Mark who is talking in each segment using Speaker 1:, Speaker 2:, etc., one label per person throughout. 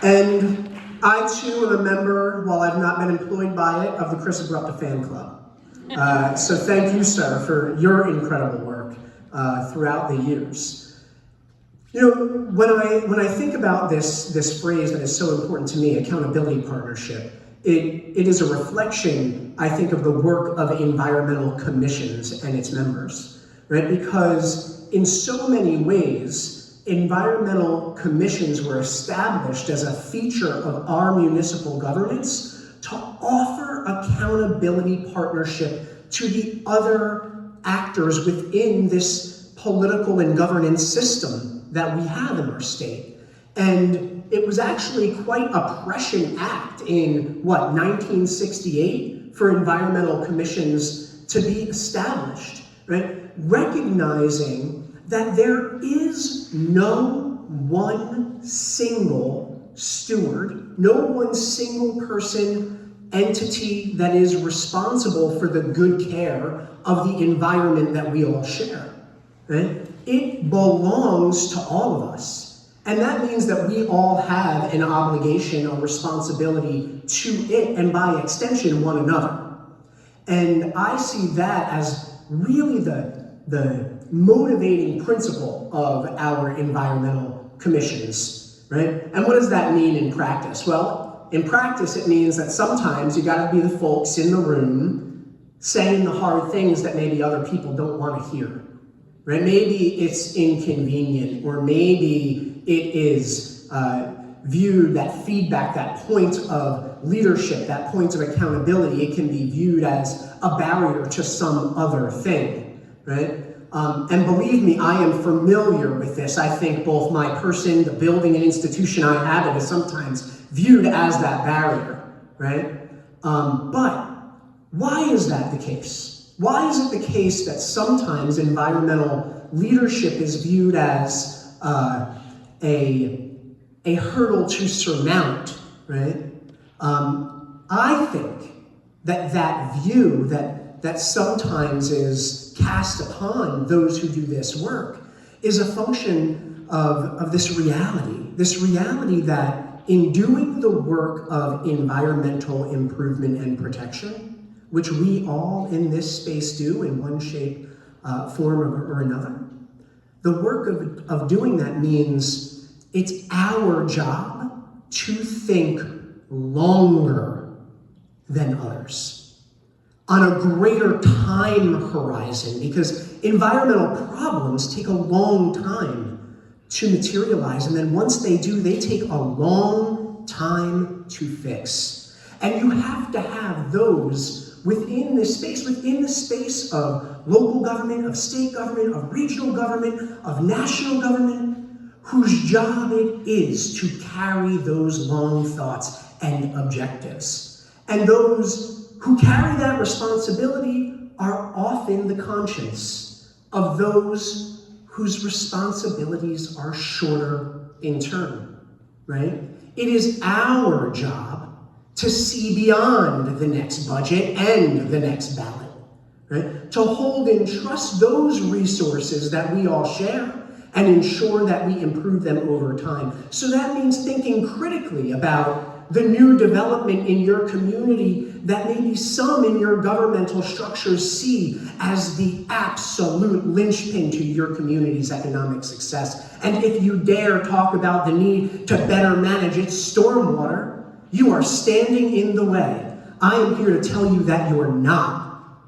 Speaker 1: And I too am a member, while I've not been employed by it, of the Chris Abrupta fan club. So thank you, sir, for your incredible work throughout the years. You know, when I think about this phrase that is so important to me, accountability partnership, it is a reflection, I think, of the work of environmental commissions and its members, right? Because in so many ways, environmental commissions were established as a feature of our municipal governance to offer accountability partnership to the other actors within this political and governance system that we have in our state. And it was actually quite a prescient act in, 1968 for environmental commissions to be established, right? Recognizing that there is no one single steward, no one single person, entity that is responsible for the good care of the environment that we all share, right? It belongs to all of us. And that means that we all have an obligation or responsibility to it, and by extension, one another. And I see that as really the motivating principle of our environmental commissions, right? And what does that mean in practice? Well, in practice, it means that sometimes you gotta be the folks in the room saying the hard things that maybe other people don't wanna hear, right? Maybe it's inconvenient, or maybe it is viewed, that feedback, that point of leadership, that point of accountability, it can be viewed as a barrier to some other thing, right? And believe me, I am familiar with this. I think both my person, the building and institution I inhabit is sometimes viewed as that barrier, right? But why is that the case? Why is it the case that sometimes environmental leadership is viewed as a hurdle to surmount, right? I think that view that sometimes is cast upon those who do this work is a function of this reality that in doing the work of environmental improvement and protection, which we all in this space do in one shape, form, or another, the work of doing that means it's our job to think longer than others, on a greater time horizon, because environmental problems take a long time to materialize, and then once they do, they take a long time to fix. And you have to have those within this space, within the space of local government, of state government, of regional government, of national government, whose job it is to carry those long thoughts and objectives. And those who carry that responsibility are often the conscience of those whose responsibilities are shorter in term, right? It is our job to see beyond the next budget and the next ballot, right? To hold and trust those resources that we all share and ensure that we improve them over time. So that means thinking critically about the new development in your community that maybe some in your governmental structures see as the absolute linchpin to your community's economic success. And if you dare talk about the need to better manage its stormwater, you are standing in the way. I am here to tell you that you're not,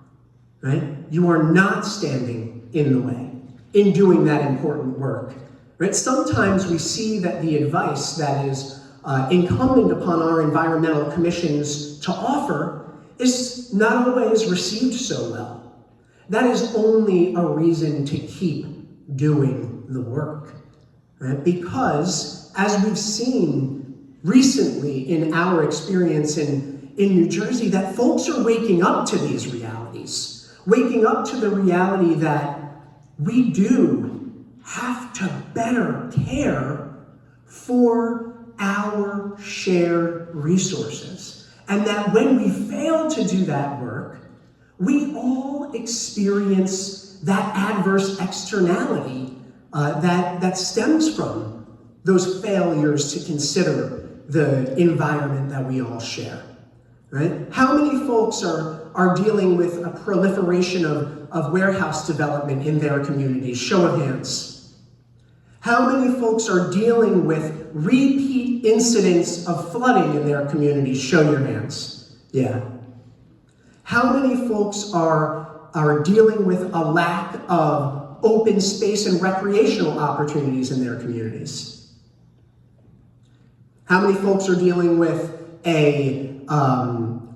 Speaker 1: right? You are not standing in the way in doing that important work, right? Sometimes we see that the advice that is incumbent upon our environmental commissions to offer is not always received so well. That is only a reason to keep doing the work, right? Because as we've seen recently in our experience in New Jersey, that folks are waking up to these realities, waking up to the reality that we do have to better care for our shared resources. And that when we fail to do that work, we all experience that adverse externality that stems from those failures to consider the environment that we all share, right? How many folks are dealing with a proliferation of warehouse development in their communities? Show of hands. How many folks are dealing with repeat incidents of flooding in their communities? Show your hands. Yeah. How many folks are dealing with a lack of open space and recreational opportunities in their communities? How many folks are dealing with a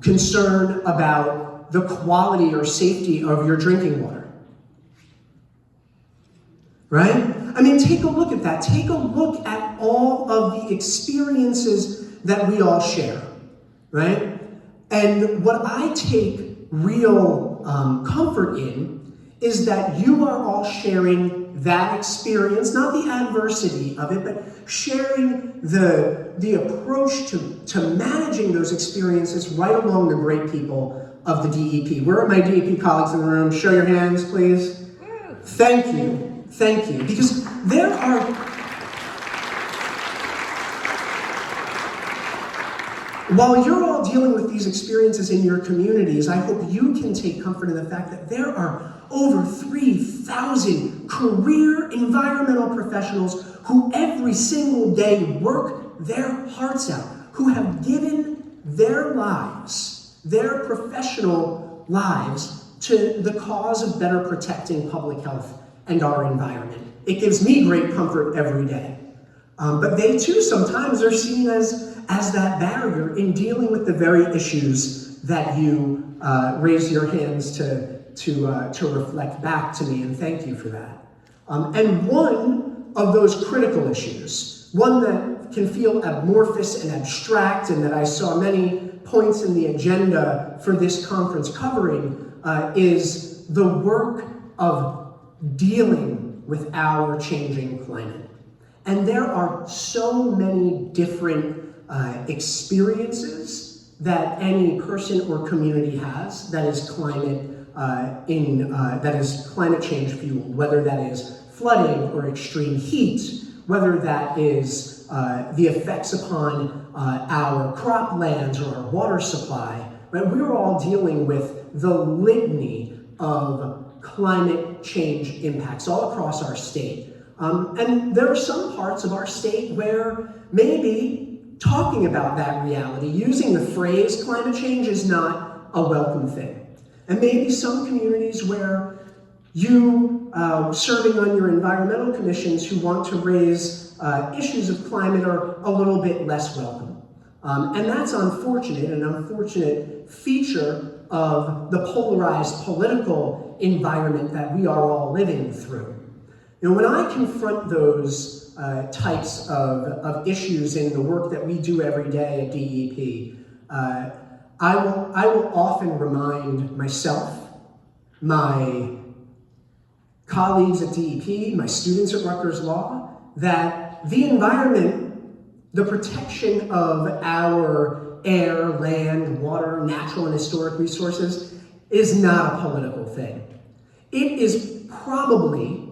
Speaker 1: concern about the quality or safety of your drinking water? Right? I mean, take a look at that. Take a look at all of the experiences that we all share, right? And what I take real comfort in is that you are all sharing that experience, not the adversity of it, but sharing the approach to managing those experiences right along the great people of the DEP. Where are my DEP colleagues in the room? Show your hands, please. Thank you. Thank you. Because there are... While you're all dealing with these experiences in your communities, I hope you can take comfort in the fact that there are over 3,000 career environmental professionals who every single day work their hearts out, who have given their lives, their professional lives, to the cause of better protecting public health and our environment. It gives me great comfort every day. But they too sometimes are seen as that barrier in dealing with the very issues that you raise your hands to reflect back to me, and thank you for that. And one of those critical issues, one that can feel amorphous and abstract, and that I saw many points in the agenda for this conference covering, is the work of dealing with our changing climate. And there are so many different experiences that any person or community has that is climate change fueled, whether that is flooding or extreme heat, whether that is the effects upon our croplands or our water supply. Right? We're all dealing with the litany of climate change impacts all across our state. And there are some parts of our state where maybe talking about that reality, using the phrase climate change, is not a welcome thing. And maybe some communities where you, serving on your environmental commissions who want to raise issues of climate, are a little bit less welcome. And that's unfortunate, an unfortunate feature of the polarized political environment that we are all living through. You know, when I confront those types of issues in the work that we do every day at DEP, I will often remind myself, my colleagues at DEP, my students at Rutgers Law, that the environment, the protection of our air, land, water, natural and historic resources is not a political thing. It is probably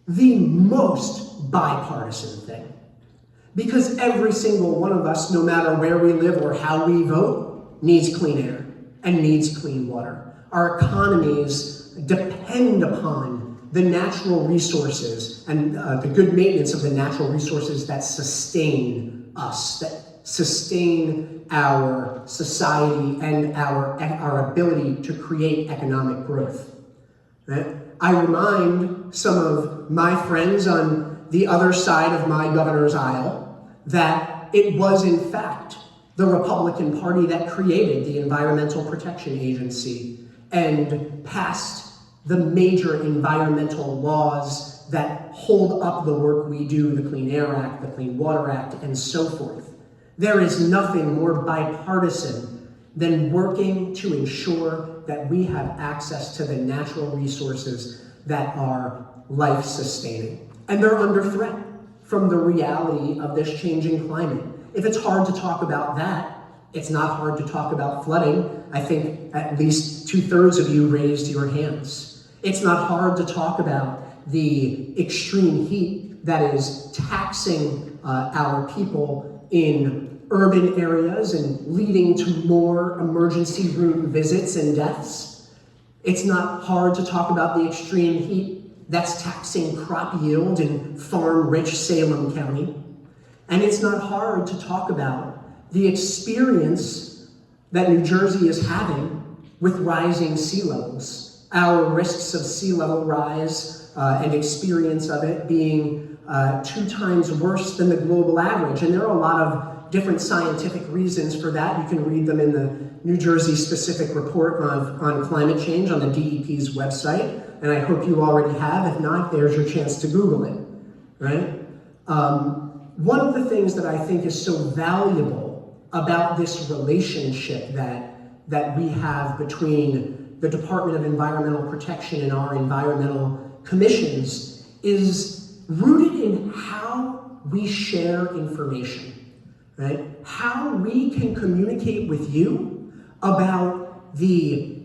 Speaker 1: the most bipartisan thing. Because every single one of us, no matter where we live or how we vote, needs clean air and needs clean water. Our economies depend upon the natural resources and the good maintenance of the natural resources that sustain us, that sustain our society and our ability to create economic growth. Right? I remind some of my friends on the other side of my governor's aisle that it was in fact the Republican Party that created the Environmental Protection Agency and passed the major environmental laws that hold up the work we do, the Clean Air Act, the Clean Water Act, and so forth. There is nothing more bipartisan than working to ensure that we have access to the natural resources that are life-sustaining. And they're under threat from the reality of this changing climate. If it's hard to talk about that, it's not hard to talk about flooding. I think at least 2/3 of you raised your hands. It's not hard to talk about the extreme heat that is taxing our people in urban areas and leading to more emergency room visits and deaths. It's not hard to talk about the extreme heat that's taxing crop yield in farm-rich Salem County. And it's not hard to talk about the experience that New Jersey is having with rising sea levels. Our risks of sea level rise and experience of it being 2 times worse than the global average. And there are a lot of different scientific reasons for that. You can read them in the New Jersey specific report on climate change on the DEP's website. And I hope you already have. If not, there's your chance to Google it, right? One of the things that I think is so valuable about this relationship that we have between the Department of Environmental Protection and our environmental commissions is rooted in how we share information, right? How we can communicate with you about the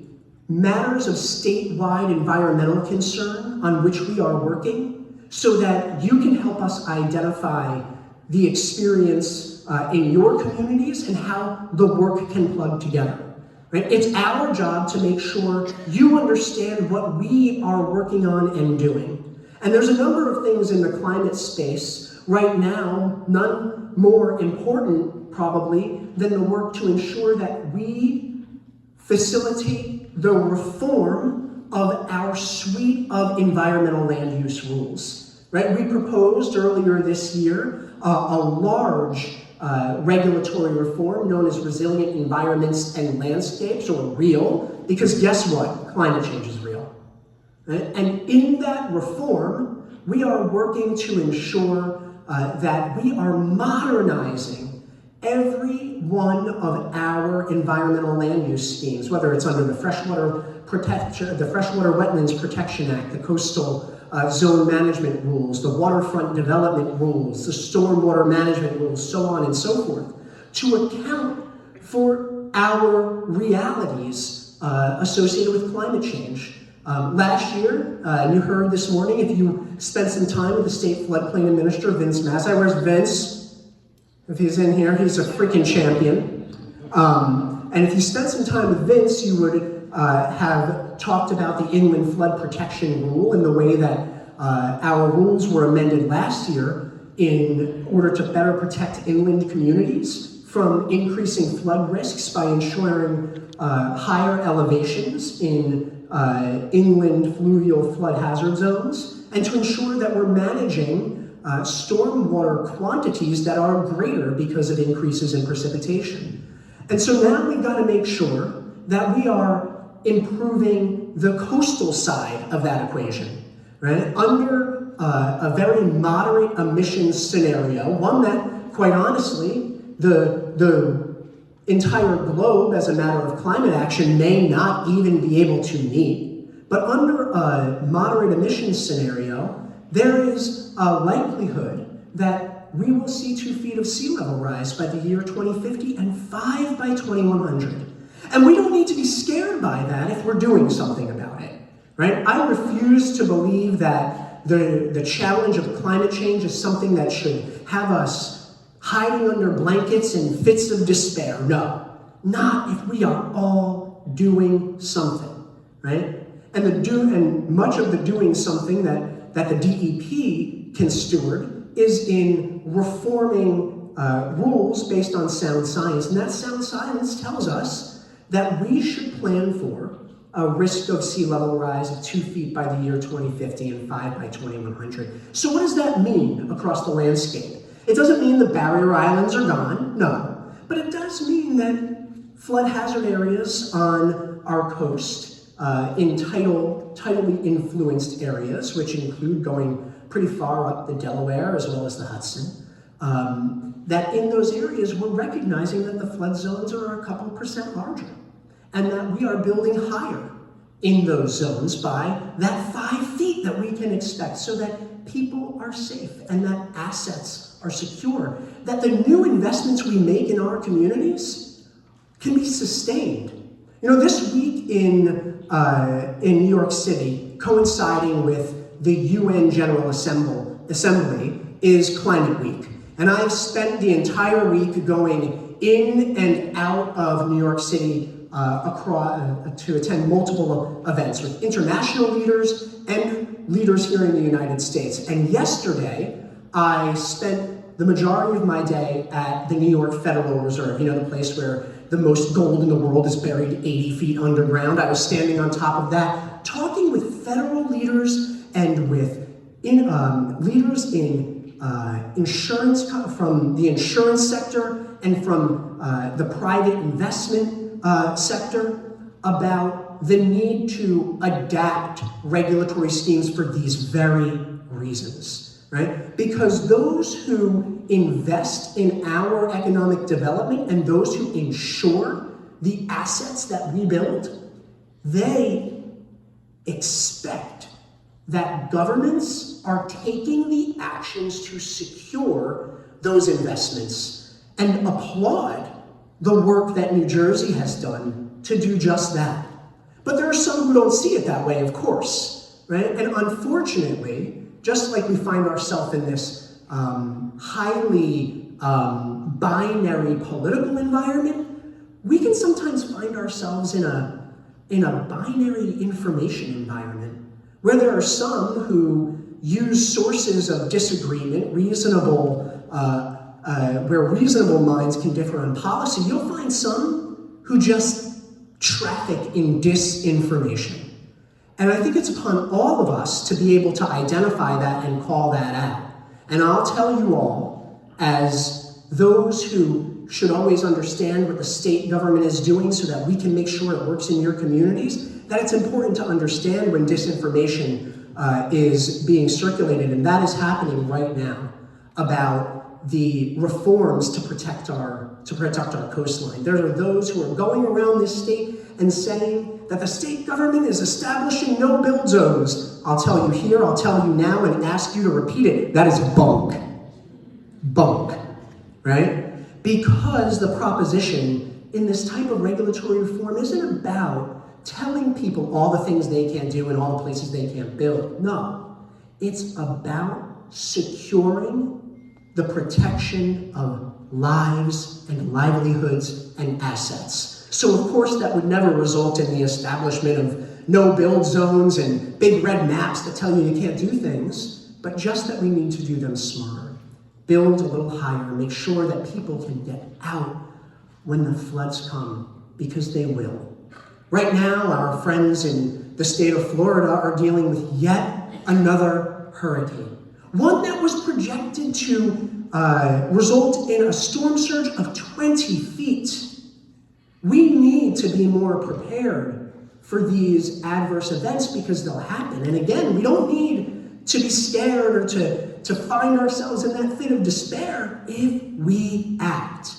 Speaker 1: matters of statewide environmental concern on which we are working so that you can help us identify the experience in your communities and how the work can plug together. Right? It's our job to make sure you understand what we are working on and doing. And there's a number of things in the climate space right now, none more important probably than the work to ensure that we facilitate the reform of our suite of environmental land use rules. Right? We proposed earlier this year a large regulatory reform known as Resilient Environments and Landscapes, or REAL, because guess what? Climate change is real. Right? And in that reform, we are working to ensure that we are modernizing every one of our environmental land use schemes, whether it's under the Freshwater Wetlands Protection Act, the Coastal Zone Management Rules, the Waterfront Development Rules, the Stormwater Management Rules, so on and so forth, to account for our realities associated with climate change. Last year, you heard this morning, if you spent some time with the State Floodplain Administrator, Vince Massey. Where's Vince? If he's in here, he's a freaking champion. And if you spent some time with Vince, you would have talked about the Inland Flood Protection Rule and the way that our rules were amended last year in order to better protect inland communities from increasing flood risks by ensuring higher elevations in inland fluvial flood hazard zones, and to ensure that we're managing stormwater quantities that are greater because of increases in precipitation. And so now we've got to make sure that we are improving the coastal side of that equation, right? Under a very moderate emissions scenario, one that, quite honestly, the entire globe, as a matter of climate action, may not even be able to meet. But under a moderate emissions scenario, there is a likelihood that we will see 2 feet of sea level rise by the year 2050 and 5 by 2100. And we don't need to be scared by that if we're doing something about it, right? I refuse to believe that the challenge of climate change is something that should have us hiding under blankets in fits of despair. No, not if we are all doing something, right? And much of the doing something that the DEP can steward is in reforming rules based on sound science. And that sound science tells us that we should plan for a risk of sea level rise of 2 feet by the year 2050 and 5 by 2100. So what does that mean across the landscape? It doesn't mean the barrier islands are gone, no. But it does mean that flood hazard areas on our coast, in tidally influenced areas, which include going pretty far up the Delaware as well as the Hudson, that in those areas we're recognizing that the flood zones are a couple % larger, and that we are building higher in those zones by that 5 feet that we can expect, so that people are safe and that assets are secure, that the new investments we make in our communities can be sustained. You know, this week in New York City, coinciding with the UN General Assembly, is Climate Week. And I've spent the entire week going in and out of New York City to attend multiple events with international leaders and leaders here in the United States. And yesterday, I spent the majority of my day at the New York Federal Reserve, the place where the most gold in the world is buried 80 feet underground. I was standing on top of that, talking with federal leaders and with leaders in insurance, from the insurance sector and from the private investment sector, about the need to adapt regulatory schemes for these very reasons, right? Because those who invest in our economic development and those who insure the assets that we build, they expect that governments are taking the actions to secure those investments and applaud the work that New Jersey has done to do just that. But there are some who don't see it that way, of course, right? And unfortunately, just like we find ourselves in this highly binary political environment, we can sometimes find ourselves in a binary information environment where there are some who use sources of disagreement, where reasonable minds can differ on policy. You'll find some who just traffic in disinformation. And I think it's upon all of us to be able to identify that and call that out. And I'll tell you all, as those who should always understand what the state government is doing so that we can make sure it works in your communities, that it's important to understand when disinformation is being circulated, and that is happening right now, about the reforms to protect our coastline. There are those who are going around this state and saying that the state government is establishing no-build zones. I'll tell you here, I'll tell you now, and ask you to repeat it. That is bunk. Bunk, right? Because the proposition in this type of regulatory reform isn't about telling people all the things they can do and all the places they can't build. No, it's about securing the protection of lives and livelihoods and assets. So of course that would never result in the establishment of no-build zones and big red maps that tell you you can't do things, but just that we need to do them smarter. Build a little higher, make sure that people can get out when the floods come, because they will. Right now, our friends in the state of Florida are dealing with yet another hurricane. One that was projected to result in a storm surge of 20 feet. We need to be more prepared for these adverse events because they'll happen. And again, we don't need to be scared or to find ourselves in that fit of despair if we act.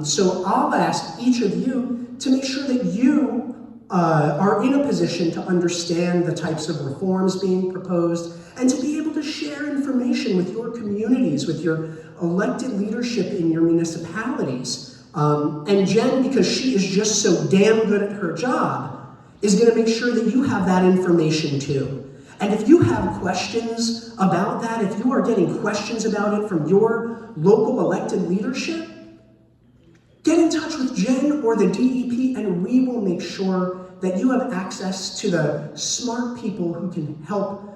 Speaker 1: So I'll ask each of you to make sure that you are in a position to understand the types of reforms being proposed and to be able to share information with your communities, with your elected leadership in your municipalities. And Jen, because she is just so damn good at her job, is going to make sure that you have that information too. And if you have questions about that, if you are getting questions about it from your local elected leadership, get in touch with Jen or the DEP, and we will make sure that you have access to the smart people who can help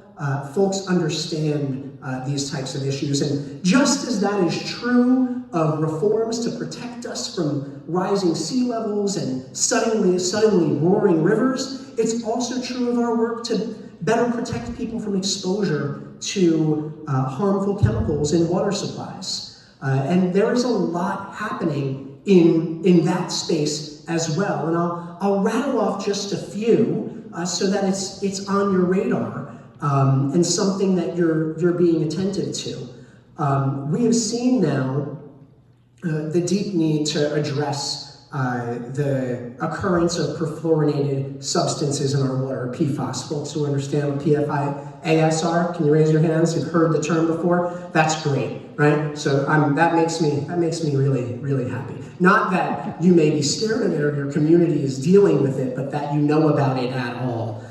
Speaker 1: folks understand these types of issues. And just as that is true of reforms to protect us from rising sea levels and suddenly roaring rivers, it's also true of our work to better protect people from exposure to harmful chemicals in water supplies. And there is a lot happening in that space as well. And I'll rattle off just a few so that it's on your radar and something that you're being attentive to. We have seen now the deep need to address the occurrence of perfluorinated substances in our water, PFAS. Folks who understand what PFAS are, can you raise your hands? You've heard the term before? That's great, right? So that makes me really, really happy. Not that you may be scared of it or your community is dealing with it, but that you know about it at all.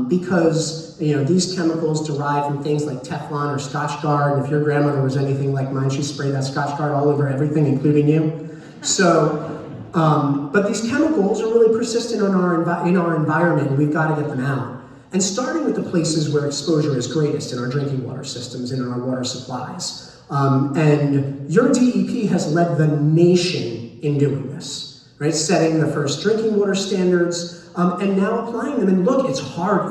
Speaker 1: Because these chemicals derive from things like Teflon or Scotchgard. And if your grandmother was anything like mine, she sprayed that Scotchgard all over everything, including you. So, but these chemicals are really persistent in our environment, and we've got to get them out. And starting with the places where exposure is greatest in our drinking water systems and in our water supplies. And your DEP has led the nation in doing this, right? Setting the first drinking water standards, and now applying them. And look, it's hard,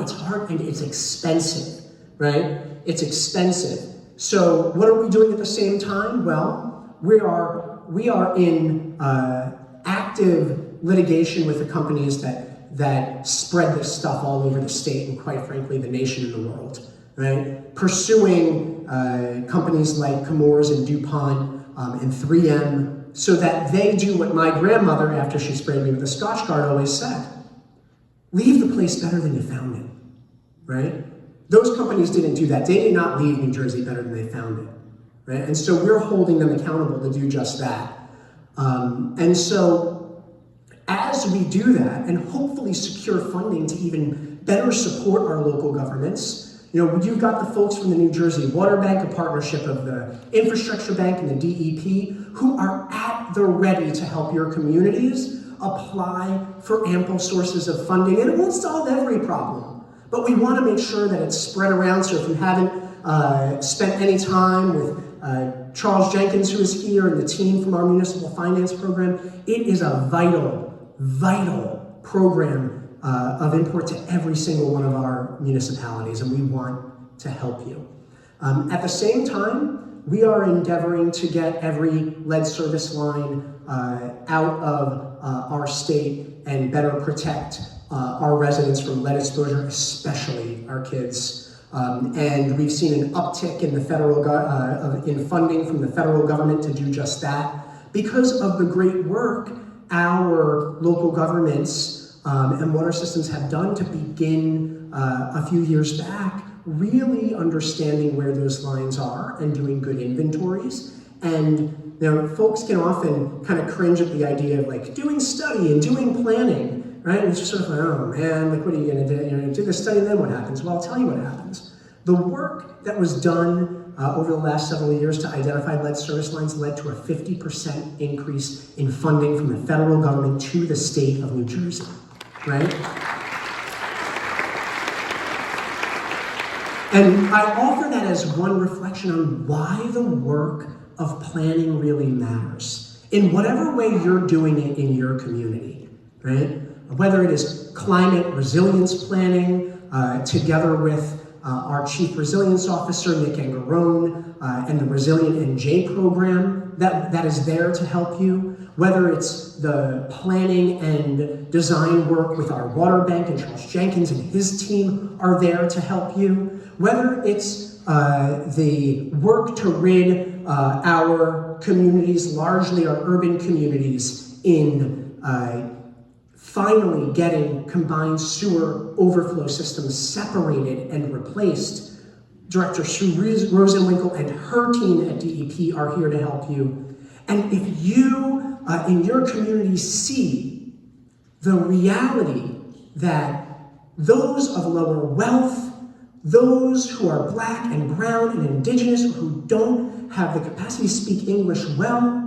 Speaker 1: and it's expensive, right? It's expensive. So what are we doing at the same time? Well, we are in active litigation with the companies that spread this stuff all over the state and, quite frankly, the nation and the world, right? Pursuing companies like Chemours and DuPont and 3M so that they do what my grandmother, after she sprayed me with a Scotchgard, always said: leave the place better than you found it, right? Those companies didn't do that. They did not leave New Jersey better than they found it, right? And so we're holding them accountable to do just that. And so as we do that and hopefully secure funding to even better support our local governments, you've got the folks from the New Jersey Water Bank, a partnership of the Infrastructure Bank and the DEP, who are at the ready to help your communities apply for ample sources of funding. And it won't solve every problem, but we want to make sure that it's spread around. So if you haven't spent any time with Charles Jenkins, who is here, and the team from our municipal finance program, it is a vital program of import to every single one of our municipalities, and we want to help you. At the same time, we are endeavoring to get every lead service line out of our state and better protect our residents from lead exposure, especially our kids. And we've seen an uptick in the in funding from the federal government to do just that because of the great work our local governments and water systems have done to begin a few years back, really understanding where those lines are and doing good inventories. And folks can often kind of cringe at the idea of like doing study and doing planning, right? And it's just sort of like, oh man, like what are you gonna do? You're gonna do the study and then what happens? Well, I'll tell you what happens. The work that was done over the last several years to identify lead service lines led to a 50% increase in funding from the federal government to the state of New Jersey, right? And I offer that as one reflection on why the work of planning really matters. In whatever way you're doing it in your community, right? Whether it is climate resilience planning, together with our Chief Resilience Officer, Nick Angarone, and the Resilient NJ program that is there to help you, whether it's the planning and design work with our water bank, and Charles Jenkins and his team are there to help you, whether it's the work to rid our communities, largely our urban communities, in finally getting combined sewer overflow systems separated and replaced. Director Sue Rosenwinkel and her team at DEP are here to help you. And if you in your community see the reality that those of lower wealth, those who are Black and brown and indigenous, who don't have the capacity to speak English well,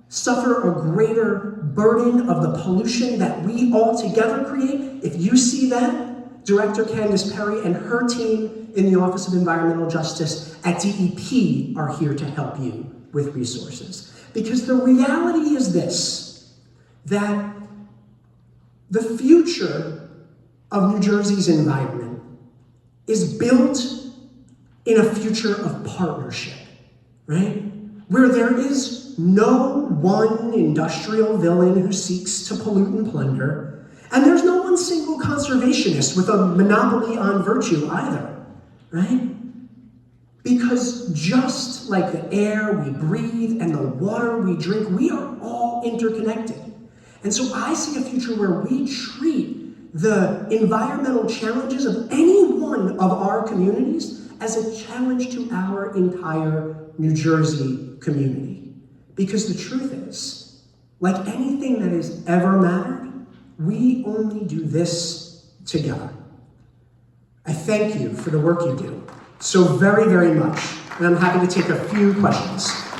Speaker 1: suffer a greater burden of the pollution that we all together create, if you see that, Director Candace Perry and her team in the Office of Environmental Justice at DEP are here to help you with resources. Because the reality is this, that the future of New Jersey's environment is built in a future of partnership, right? Where there is no one industrial villain who seeks to pollute and plunder, and there's no one single conservationist with a monopoly on virtue either, right? Because just like the air we breathe and the water we drink, we are all interconnected. And so I see a future where we treat the environmental challenges of any one of our communities as a challenge to our entire New Jersey community. Because the truth is, like anything that has ever mattered, we only do this together. I thank you for the work you do so very, very much, and I'm happy to take a few questions.